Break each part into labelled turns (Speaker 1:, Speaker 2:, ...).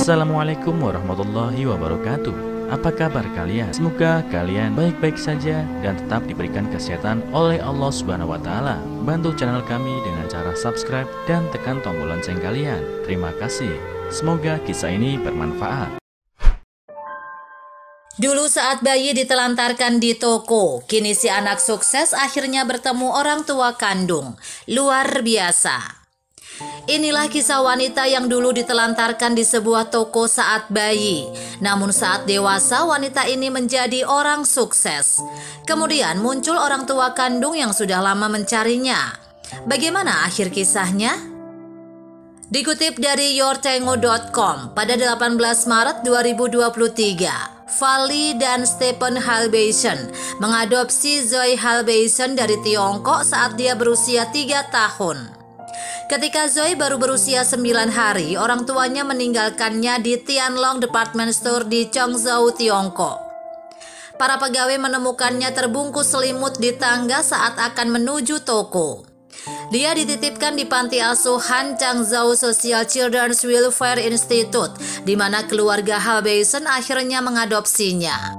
Speaker 1: Assalamualaikum warahmatullahi wabarakatuh. Apa kabar kalian? Semoga kalian baik-baik saja dan tetap diberikan kesehatan oleh Allah Subhanahu wa Ta'ala. Bantu channel kami dengan cara subscribe dan tekan tombol lonceng kalian. Terima kasih. Semoga kisah ini bermanfaat.
Speaker 2: Dulu saat bayi ditelantarkan di toko, kini si anak sukses akhirnya bertemu orang tua kandung. Luar biasa. Inilah kisah wanita yang dulu ditelantarkan di sebuah toko saat bayi. Namun saat dewasa, wanita ini menjadi orang sukses. Kemudian muncul orang tua kandung yang sudah lama mencarinya. Bagaimana akhir kisahnya? Dikutip dari yourtango.com, pada 18 Maret 2023, Vali dan Stephen Halbeisen mengadopsi Zoe Halbeisen dari Tiongkok saat dia berusia 3 tahun. Ketika Zoe baru berusia 9 hari, orang tuanya meninggalkannya di Tianlong Department Store di Chongzhou, Tiongkok. Para pegawai menemukannya terbungkus selimut di tangga saat akan menuju toko. Dia dititipkan di panti asuhan Changzhou Social Children's Welfare Institute, di mana keluarga Halbeisen akhirnya mengadopsinya.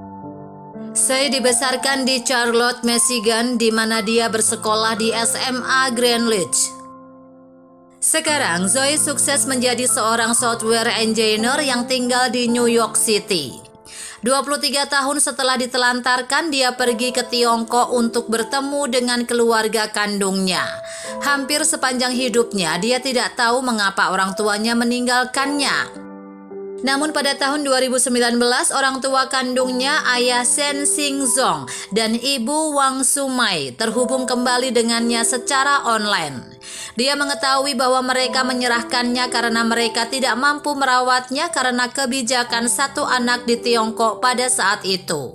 Speaker 2: Zoe dibesarkan di Charlotte, Michigan, di mana dia bersekolah di SMA Greenwich. Sekarang Zoe sukses menjadi seorang software engineer yang tinggal di New York City. 23 tahun setelah ditelantarkan, dia pergi ke Tiongkok untuk bertemu dengan keluarga kandungnya. Hampir sepanjang hidupnya, dia tidak tahu mengapa orang tuanya meninggalkannya. Namun pada tahun 2019, orang tua kandungnya, ayah Shen Xingzong dan ibu Wang Sumai, terhubung kembali dengannya secara online. Dia mengetahui bahwa mereka menyerahkannya karena mereka tidak mampu merawatnya karena kebijakan satu anak di Tiongkok pada saat itu.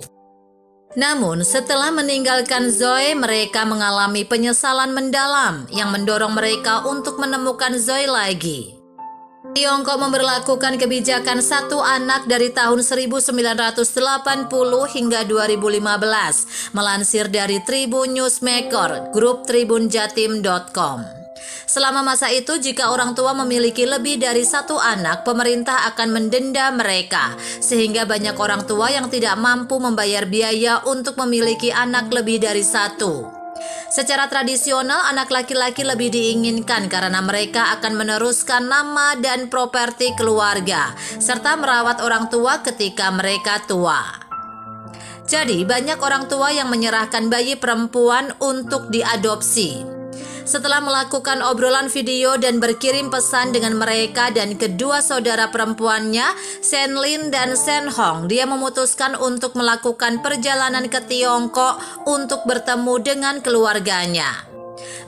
Speaker 2: Namun setelah meninggalkan Zoe, mereka mengalami penyesalan mendalam yang mendorong mereka untuk menemukan Zoe lagi. Tiongkok memberlakukan kebijakan satu anak dari tahun 1980 hingga 2015, melansir dari Tribun Newsmaker, grup tribunjatim.com. Selama masa itu, jika orang tua memiliki lebih dari satu anak, pemerintah akan mendenda mereka, sehingga banyak orang tua yang tidak mampu membayar biaya untuk memiliki anak lebih dari satu. Secara tradisional, anak laki-laki lebih diinginkan karena mereka akan meneruskan nama dan properti keluarga, serta merawat orang tua ketika mereka tua. Jadi, banyak orang tua yang menyerahkan bayi perempuan untuk diadopsi. Setelah melakukan obrolan video dan berkirim pesan dengan mereka dan kedua saudara perempuannya, Shen Lin dan Shen Hong, dia memutuskan untuk melakukan perjalanan ke Tiongkok untuk bertemu dengan keluarganya.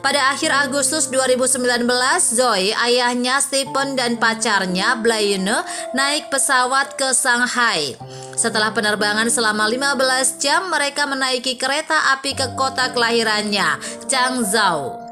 Speaker 2: Pada akhir Agustus 2019, Zoe, ayahnya Stephen dan pacarnya Blaine naik pesawat ke Shanghai. Setelah penerbangan selama 15 jam, mereka menaiki kereta api ke kota kelahirannya, Changzhou.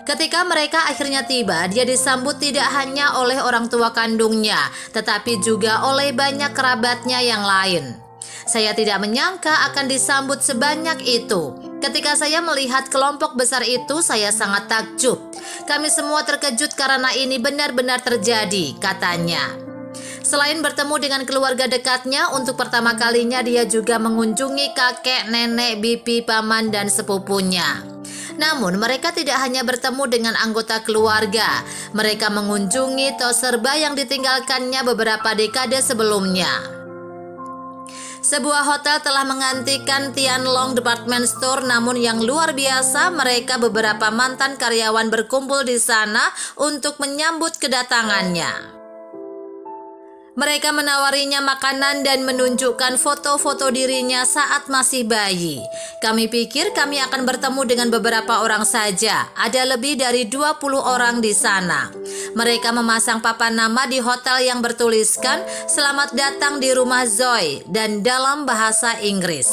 Speaker 2: Ketika mereka akhirnya tiba, dia disambut tidak hanya oleh orang tua kandungnya, tetapi juga oleh banyak kerabatnya yang lain. Saya tidak menyangka akan disambut sebanyak itu. Ketika saya melihat kelompok besar itu, saya sangat takjub. Kami semua terkejut karena ini benar-benar terjadi, katanya. Selain bertemu dengan keluarga dekatnya, untuk pertama kalinya dia juga mengunjungi kakek, nenek, bibi, paman, dan sepupunya. Namun mereka tidak hanya bertemu dengan anggota keluarga, mereka mengunjungi toserba yang ditinggalkannya beberapa dekade sebelumnya. Sebuah hotel telah menggantikan Tianlong Department Store, namun yang luar biasa, mereka beberapa mantan karyawan berkumpul di sana untuk menyambut kedatangannya. Mereka menawarinya makanan dan menunjukkan foto-foto dirinya saat masih bayi. Kami pikir kami akan bertemu dengan beberapa orang saja. Ada lebih dari 20 orang di sana. Mereka memasang papan nama di hotel yang bertuliskan "Selamat datang di rumah Zoe" dan dalam bahasa Inggris.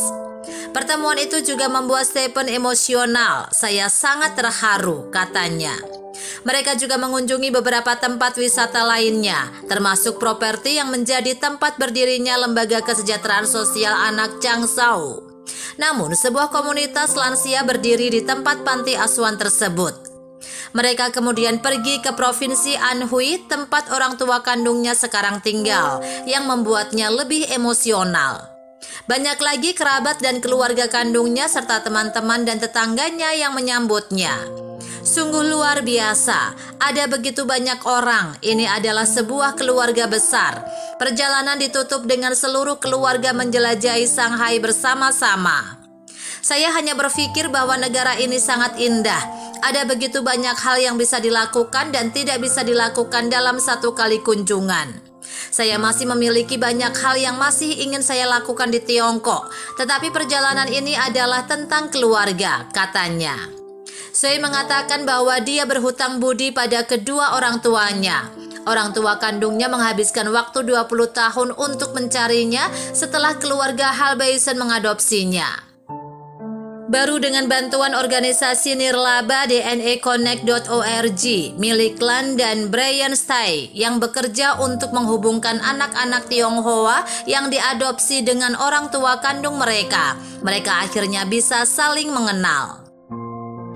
Speaker 2: Pertemuan itu juga membuat Stephen emosional. Saya sangat terharu, katanya. Mereka juga mengunjungi beberapa tempat wisata lainnya, termasuk properti yang menjadi tempat berdirinya Lembaga Kesejahteraan Sosial Anak Changzhou. Namun, sebuah komunitas lansia berdiri di tempat panti asuhan tersebut. Mereka kemudian pergi ke provinsi Anhui, tempat orang tua kandungnya sekarang tinggal, yang membuatnya lebih emosional. Banyak lagi kerabat dan keluarga kandungnya serta teman-teman dan tetangganya yang menyambutnya. Sungguh luar biasa, ada begitu banyak orang. Ini adalah sebuah keluarga besar. Perjalanan ditutup dengan seluruh keluarga menjelajahi Shanghai bersama-sama. Saya hanya berpikir bahwa negara ini sangat indah. Ada begitu banyak hal yang bisa dilakukan dan tidak bisa dilakukan dalam satu kali kunjungan. Saya masih memiliki banyak hal yang masih ingin saya lakukan di Tiongkok, tetapi perjalanan ini adalah tentang keluarga, katanya. Saya mengatakan bahwa dia berhutang budi pada kedua orang tuanya. Orang tua kandungnya menghabiskan waktu 20 tahun untuk mencarinya setelah keluarga Halbeisen mengadopsinya. Baru dengan bantuan organisasi nirlaba dneconnect.org milik Lan dan Brian Stay yang bekerja untuk menghubungkan anak-anak Tionghoa yang diadopsi dengan orang tua kandung mereka, mereka akhirnya bisa saling mengenal.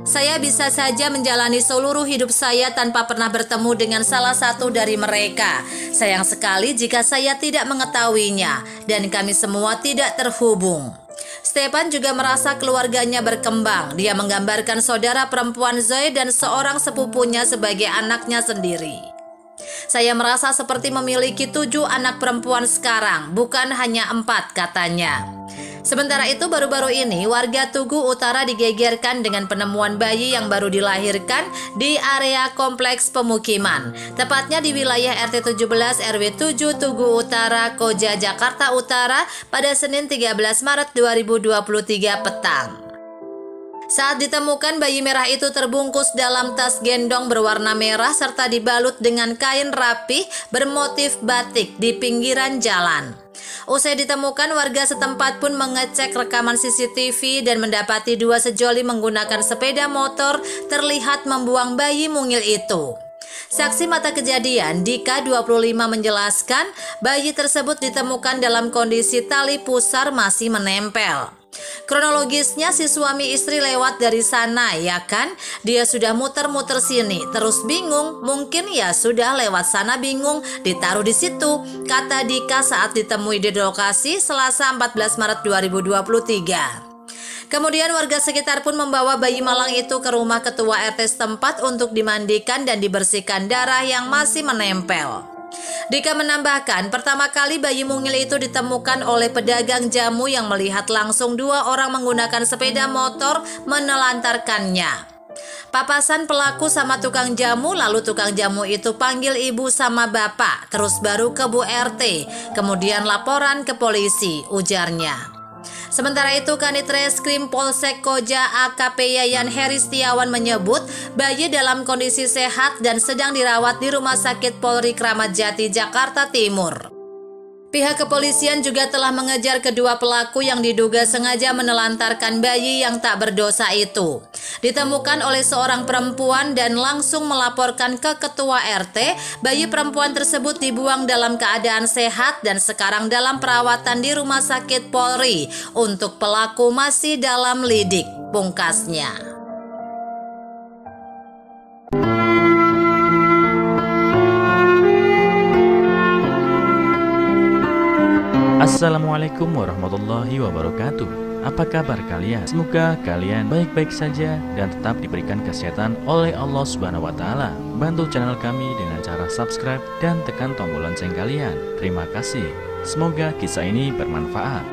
Speaker 2: Saya bisa saja menjalani seluruh hidup saya tanpa pernah bertemu dengan salah satu dari mereka. Sayang sekali jika saya tidak mengetahuinya dan kami semua tidak terhubung. Stefan juga merasa keluarganya berkembang. Dia menggambarkan saudara perempuan Zoe dan seorang sepupunya sebagai anaknya sendiri. Saya merasa seperti memiliki 7 anak perempuan sekarang, bukan hanya 4, katanya. Sementara itu baru-baru ini warga Tugu Utara digegerkan dengan penemuan bayi yang baru dilahirkan di area kompleks pemukiman, tepatnya di wilayah RT 17 RW 7 Tugu Utara, Koja, Jakarta Utara pada Senin 13 Maret 2023 petang. Saat ditemukan, bayi merah itu terbungkus dalam tas gendong berwarna merah serta dibalut dengan kain rapih bermotif batik di pinggiran jalan. Usai ditemukan, warga setempat pun mengecek rekaman CCTV dan mendapati 2 sejoli menggunakan sepeda motor terlihat membuang bayi mungil itu. Saksi mata kejadian, Dika 25 menjelaskan bayi tersebut ditemukan dalam kondisi tali pusar masih menempel. Kronologisnya si suami istri lewat dari sana, ya kan? Dia sudah muter-muter sini, terus bingung, mungkin ya sudah lewat sana bingung, ditaruh di situ, kata Dika saat ditemui di lokasi Selasa 14 Maret 2023. Kemudian warga sekitar pun membawa bayi malang itu ke rumah ketua RT setempat untuk dimandikan dan dibersihkan darah yang masih menempel. Dika menambahkan, pertama kali bayi mungil itu ditemukan oleh pedagang jamu yang melihat langsung 2 orang menggunakan sepeda motor menelantarkannya. Papasan pelaku sama tukang jamu, lalu tukang jamu itu panggil ibu sama bapak, terus baru ke Bu RT, kemudian laporan ke polisi, ujarnya. Sementara itu, Kanit Reskrim Polsek Koja AKP Yayan Heri Setiawan menyebut bayi dalam kondisi sehat dan sedang dirawat di Rumah Sakit Polri Kramat Jati, Jakarta Timur. Pihak kepolisian juga telah mengejar kedua pelaku yang diduga sengaja menelantarkan bayi yang tak berdosa itu. Ditemukan oleh seorang perempuan dan langsung melaporkan ke ketua RT, bayi perempuan tersebut dibuang dalam keadaan sehat dan sekarang dalam perawatan di Rumah Sakit Polri. Untuk pelaku masih dalam lidik, pungkasnya.
Speaker 1: Assalamualaikum warahmatullahi wabarakatuh. Apa kabar kalian? Semoga kalian baik-baik saja dan tetap diberikan kesehatan oleh Allah Subhanahu wa taala. Bantu channel kami dengan cara subscribe dan tekan tombol lonceng kalian. Terima kasih. Semoga kisah ini bermanfaat.